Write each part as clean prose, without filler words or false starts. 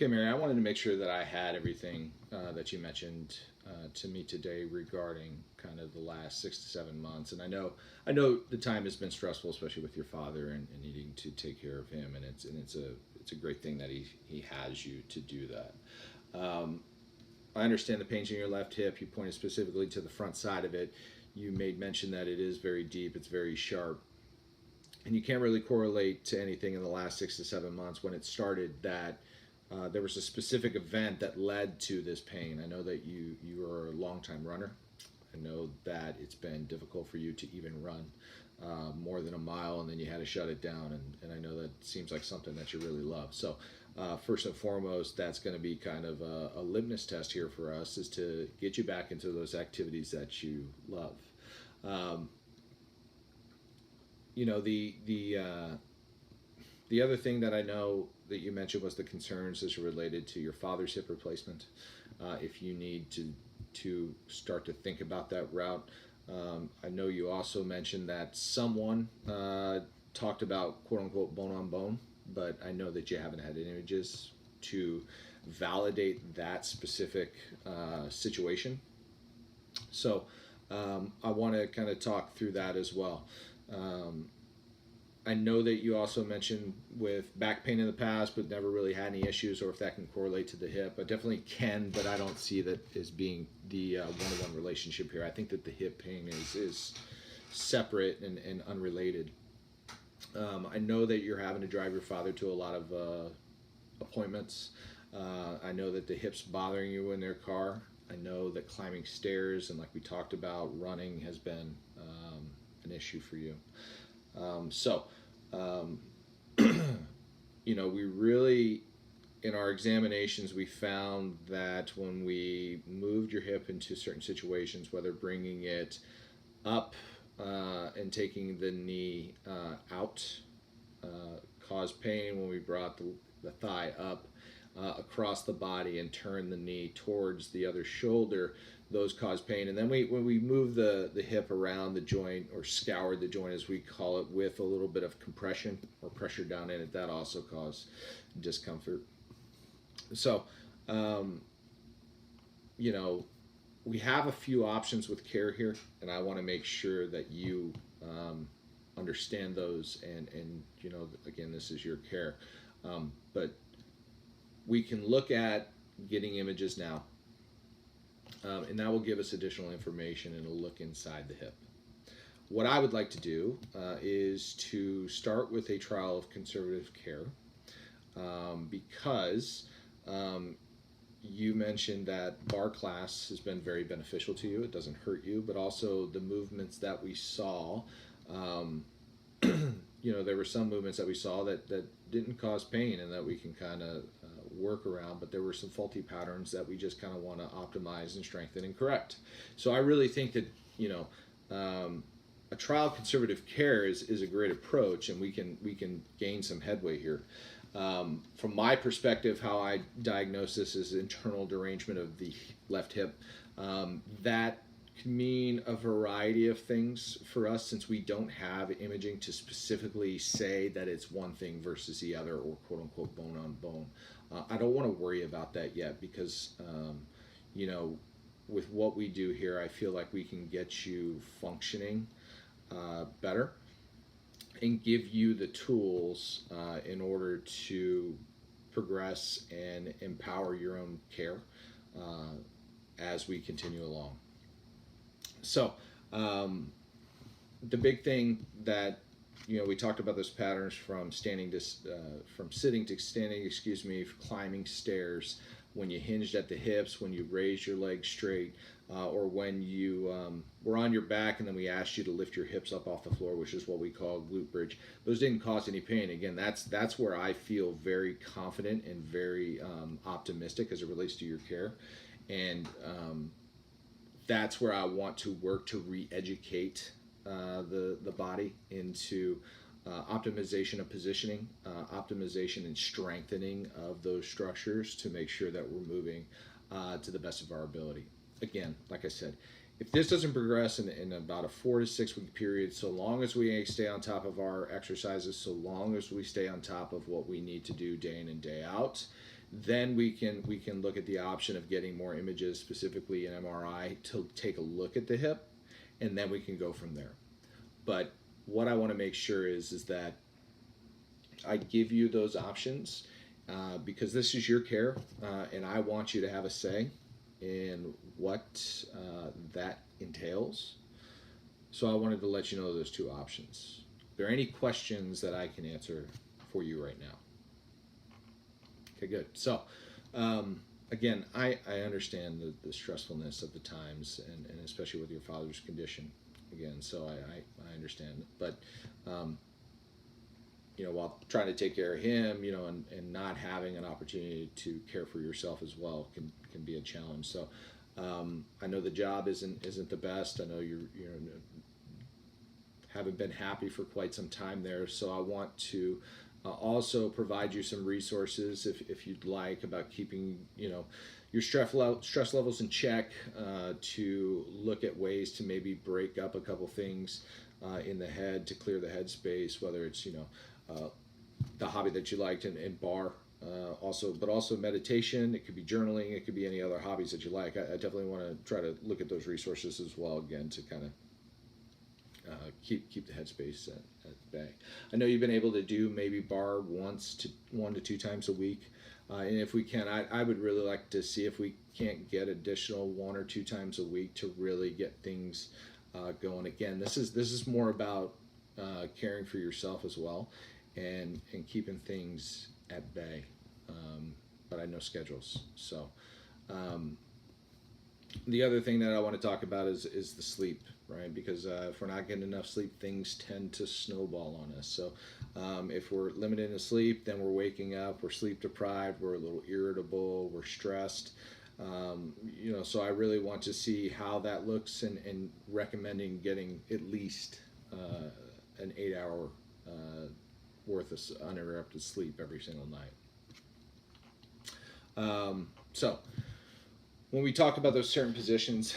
Okay, Mary, I wanted to make sure that I had everything that you mentioned to me today regarding kind of the last 6 to 7 months. And I know the time has been stressful, especially with your father and needing to take care of him. And it's a great thing that he has you to do that. Um, I understand the pains in your left hip. You pointed specifically to the front side of it. You made mention that it is very deep. It's very sharp, and you can't really correlate to anything in the last 6 to 7 months when it started that there was a specific event that led to this pain. I know that you are a longtime runner. I know that it's been difficult for you to even run more than a mile, and then you had to shut it down. And I know that seems like something that you really love. So first and foremost, that's going to be kind of a litmus test here for us, is to get you back into those activities that you love. Um, you know the other thing that I know that you mentioned was the concerns as related to your father's hip replacement. If you need to start to think about that route, I know you also mentioned that someone talked about quote unquote bone on bone, but I know that you haven't had any images to validate that specific situation. So I want to kind of talk through that as well. Um, I know that you also mentioned with back pain in the past, but never really had any issues, or if that can correlate to the hip. I definitely can, but I don't see that as being the one-to-one relationship here. I think that the hip pain is separate and unrelated. I know that you're having to drive your father to a lot of appointments. I know that the hip's bothering you in their car. I know that climbing stairs and, like we talked about, running has been an issue for you. So, um, we really, in our examinations, we found that when we moved your hip into certain situations, whether bringing it up and taking the knee out, caused pain. When we brought the thigh up across the body and turned the knee towards the other shoulder, those cause pain. And then when we move the hip around the joint, or scoured the joint as we call it, with a little bit of compression or pressure down in it, that also caused discomfort. So, um, you know, we have a few options with care here, and I want to make sure that you understand those. And again, this is your care, but we can look at getting images now, and that will give us additional information and a look inside the hip. What I would like to do is to start with a trial of conservative care, because you mentioned that bar class has been very beneficial to you. It doesn't hurt you, but also the movements that we saw, um, there were some movements that we saw that didn't cause pain and that we can kind of work around, but there were some faulty patterns that we just kind of want to optimize and strengthen and correct. So I really think that, a trial of conservative care is a great approach, and we can gain some headway here. From my perspective, how I diagnose this is internal derangement of the left hip. That can mean a variety of things for us, since we don't have imaging to specifically say that it's one thing versus the other, or quote unquote bone on bone. I don't want to worry about that yet, because with what we do here, I feel like we can get you functioning better and give you the tools in order to progress and empower your own care as we continue along. So the big thing that we talked about, those patterns from from sitting to standing, climbing stairs, when you hinged at the hips, when you raised your legs straight, or when you were on your back and then we asked you to lift your hips up off the floor, which is what we call glute bridge. Those didn't cause any pain. Again, that's where I feel very confident and very optimistic as it relates to your care. And that's where I want to work to re-educate the body into optimization of positioning, optimization and strengthening of those structures, to make sure that we're moving to the best of our ability. Again, like I said, if this doesn't progress in about a 4 to 6 week period, so long as we stay on top of our exercises, so long as we stay on top of what we need to do day in and day out, Then we can look at the option of getting more images, specifically an MRI, to take a look at the hip, and then we can go from there. But what I want to make sure is that I give you those options, because this is your care, and I want you to have a say in what that entails. So I wanted to let you know those two options. Are there any questions that I can answer for you right now? Okay, good. So, again, I understand the stressfulness of the times, and especially with your father's condition. Again, so I understand. But, while trying to take care of him, and not having an opportunity to care for yourself as well can be a challenge. So, I know the job isn't the best. I know you haven't been happy for quite some time there. So I want to also provide you some resources if you'd like, about keeping your stress levels in check, to look at ways to maybe break up a couple things in the head to clear the headspace, whether it's the hobby that you liked in bar, but also meditation. It could be journaling. It could be any other hobbies that you like. I definitely want to try to look at those resources as well, again, to kind of keep the headspace at bay. I know you've been able to do maybe bar 1 to 2 times a week, and if we can, I would really like to see if we can't get additional 1 or 2 times a week to really get things going. Again, this is more about caring for yourself as well, and keeping things at bay. But I know schedules, so. The other thing that I want to talk about is the sleep, right? Because if we're not getting enough sleep, things tend to snowball on us. So if we're limited in sleep, then we're waking up, we're sleep deprived, we're a little irritable, we're stressed. So I really want to see how that looks, and recommending getting at least an 8-hour worth of uninterrupted sleep every single night. So when we talk about those certain positions,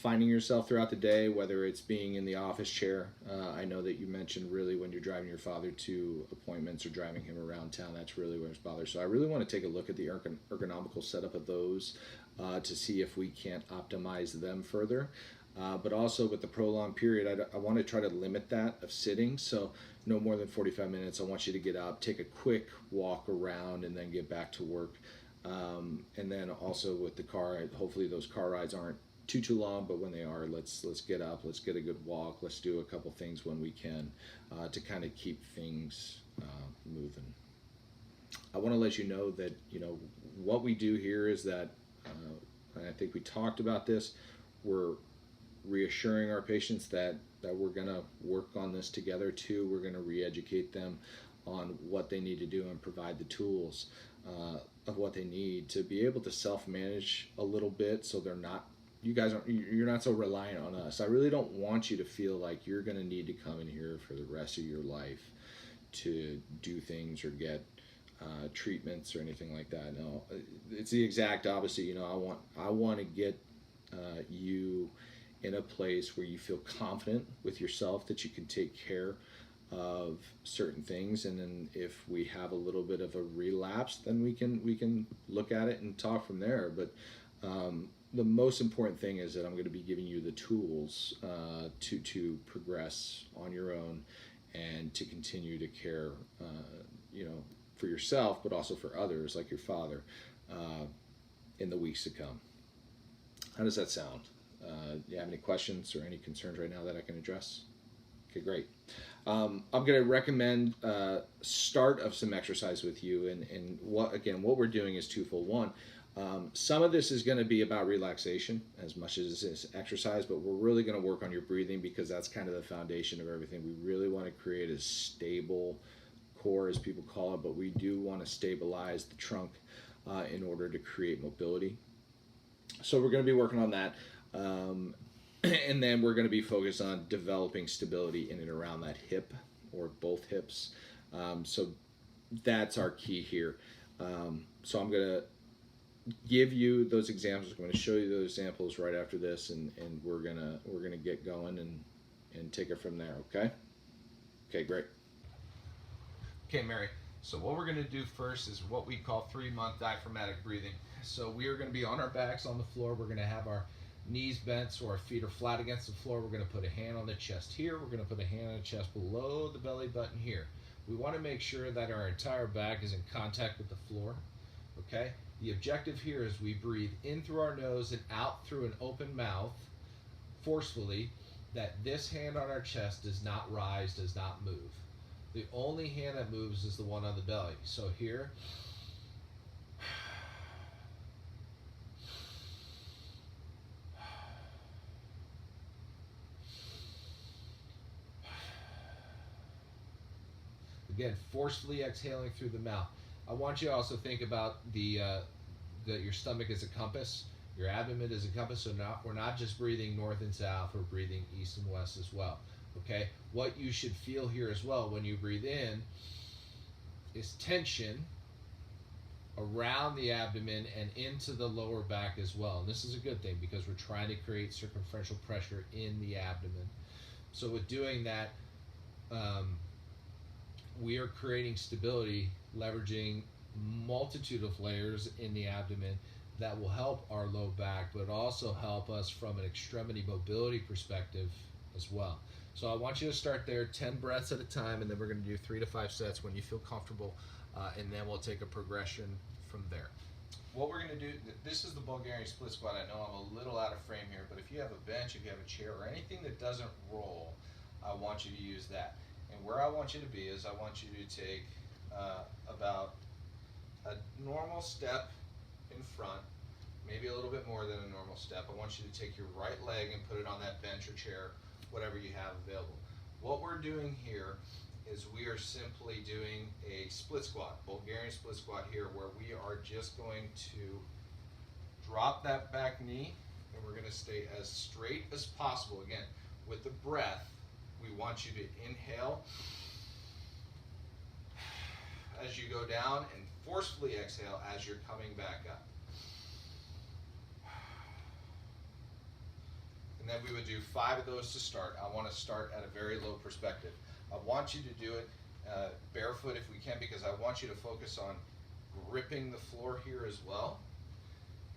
finding yourself throughout the day, whether it's being in the office chair, I know that you mentioned really when you're driving your father to appointments or driving him around town, that's really where it's bothered. So I really want to take a look at the ergonomical setup of those to see if we can't optimize them further. But also with the prolonged period, I want to try to limit that of sitting. So no more than 45 minutes. I want you to get up, take a quick walk around, and then get back to work. And then also with the car, hopefully those car rides aren't too long, but when they are, let's get up, let's get a good walk, let's do a couple things when we can, to kind of keep things moving. I want to let you know that what we do here is that, and I think we talked about this, we're reassuring our patients that we're going to work on this together too. We're going to re-educate them on what they need to do and provide the tools of what they need to be able to self-manage a little bit, so you're not so reliant on us. I really don't want you to feel like you're going to need to come in here for the rest of your life to do things or get treatments or anything like that. No, it's the exact opposite. I want to get you in a place where you feel confident with yourself that you can take care of certain things, and then if we have a little bit of a relapse, then we can look at it and talk from there. But the most important thing is that I'm going to be giving you the tools to progress on your own and to continue to care for yourself, but also for others like your father in the weeks to come. How does that sound? Do you have any questions or any concerns right now that I can address? Okay, great. I'm going to recommend start of some exercise with you, and what we're doing is twofold. One, some of this is going to be about relaxation as much as this is exercise, but we're really going to work on your breathing, because that's kind of the foundation of everything. We really want to create a stable core, as people call it, but we do want to stabilize the trunk in order to create mobility. So we're going to be working on that. And then we're going to be focused on developing stability in and around that hip, or both hips. So that's our key here. So I'm going to give you those examples. I'm going to show you those examples right after this, and we're gonna get going and take it from there. Okay. Okay, great. Okay, Mary. So what we're going to do first is what we call 3-month diaphragmatic breathing. So we are going to be on our backs on the floor. We're going to have our knees bent so our feet are flat against the floor. We're going to put a hand on the chest here. We're going to put a hand on the chest below the belly button here. We want to make sure that our entire back is in contact with the floor. Okay? The objective here is we breathe in through our nose and out through an open mouth forcefully, that this hand on our chest does not rise, does not move. The only hand that moves is the one on the belly. So here, again, forcefully exhaling through the mouth. I want you to also think about that your stomach is a compass, your abdomen is a compass, so we're not just breathing north and south, we're breathing east and west as well. Okay? What you should feel here as well when you breathe in is tension around the abdomen and into the lower back as well. And this is a good thing because we're trying to create circumferential pressure in the abdomen. So with doing that, we are creating stability, leveraging multitude of layers in the abdomen that will help our low back, but also help us from an extremity mobility perspective as well. So I want you to start there, 10 breaths at a time, and then we're going to do 3 to 5 sets when you feel comfortable, and then we'll take a progression from there. What we're going to do, this is the Bulgarian split squat. I know I'm a little out of frame here, but if you have a bench, if you have a chair, or anything that doesn't roll, I want you to use that. And where I want you to be is I want you to take about a normal step in front, maybe a little bit more than a normal step. I want you to take your right leg and put it on that bench or chair, whatever you have available. What we're doing here is we are simply doing a split squat, Bulgarian split squat here, where we are just going to drop that back knee and we're going to stay as straight as possible. Again, with the breath, we want you to inhale as you go down and forcefully exhale as you're coming back up. And then we would do 5 of those to start. I want to start at a very low perspective. I want you to do it barefoot if we can, because I want you to focus on gripping the floor here as well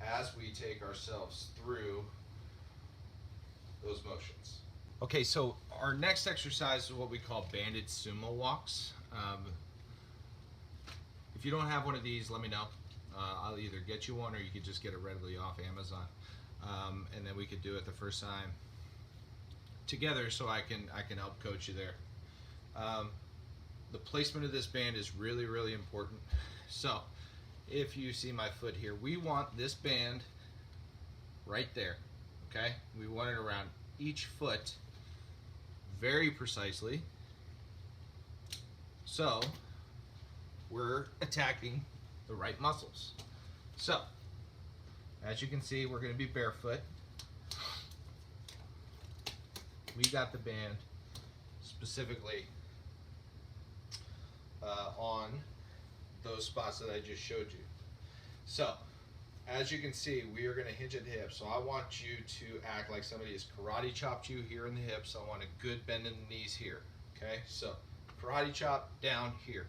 as we take ourselves through those motions. Okay, so our next exercise is what we call banded sumo walks. If you don't have one of these, let me know. I'll either get you one or you could just get it readily off Amazon. And then we could do it the first time together, so I can help coach you there. The placement of this band is really, really important. So if you see my foot here, we want this band right there, okay? We want it around each foot very precisely. So we're attacking the right muscles. So as you can see, we're going to be barefoot. We got the band specifically on those spots that I just showed you. So as you can see, we are going to hinge at the hips. So I want you to act like somebody has karate chopped you here in the hips. I want a good bend in the knees here. Okay, so karate chop down here.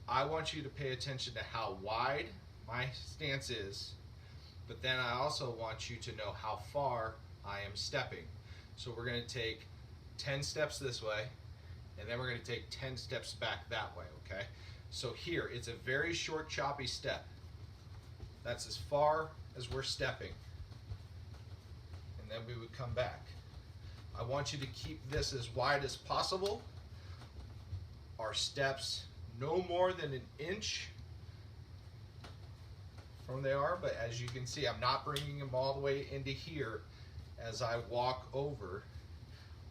I want you to pay attention to how wide my stance is, but then I also want you to know how far I am stepping. So we're going to take 10 steps this way, and then we're going to take 10 steps back that way, okay? So here, it's a very short, choppy step. That's as far as we're stepping. And then we would come back. I want you to keep this as wide as possible. Our steps no more than an inch from they are, but as you can see, I'm not bringing them all the way into here as I walk over.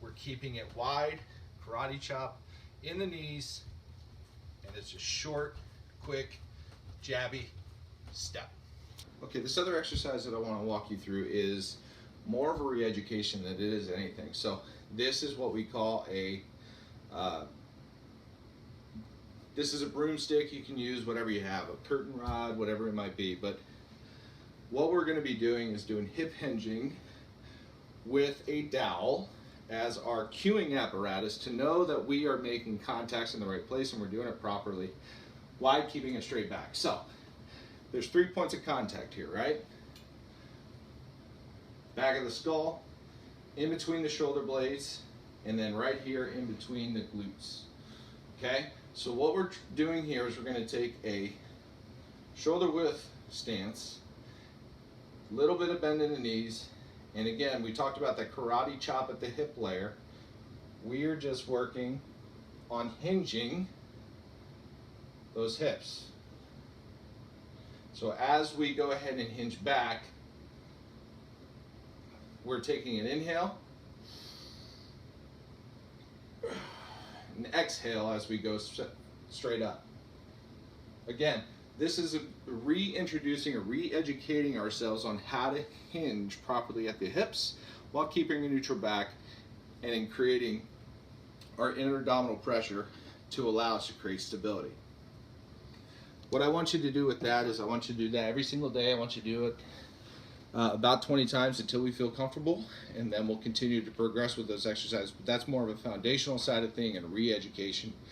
We're keeping it wide, karate chop in the knees, and it's a short, quick, jabby step. Okay, this other exercise that I want to walk you through is more of a re-education than it is anything. So this is what we call a this is a broomstick. You can use whatever you have, a curtain rod, whatever it might be. But what we're going to be doing is doing hip hinging with a dowel as our cueing apparatus to know that we are making contacts in the right place and we're doing it properly. wide, keeping a straight back. So there's 3 points of contact here, right? Back of the skull, in between the shoulder blades, and then right here in between the glutes. Okay, so what we're doing here is we're going to take a shoulder width stance, little bit of bend in the knees, and again, we talked about that karate chop at the hip layer. We are just working on hinging those hips. So as we go ahead and hinge back, we're taking an inhale, an exhale as we go straight up. Again, this is reintroducing or re-educating ourselves on how to hinge properly at the hips while keeping a neutral back and in creating our inner abdominal pressure to allow us to create stability. What I want you to do with that is I want you to do that every single day. I want you to do it about 20 times until we feel comfortable, and then we'll continue to progress with those exercises. But that's more of a foundational side of thing and re-education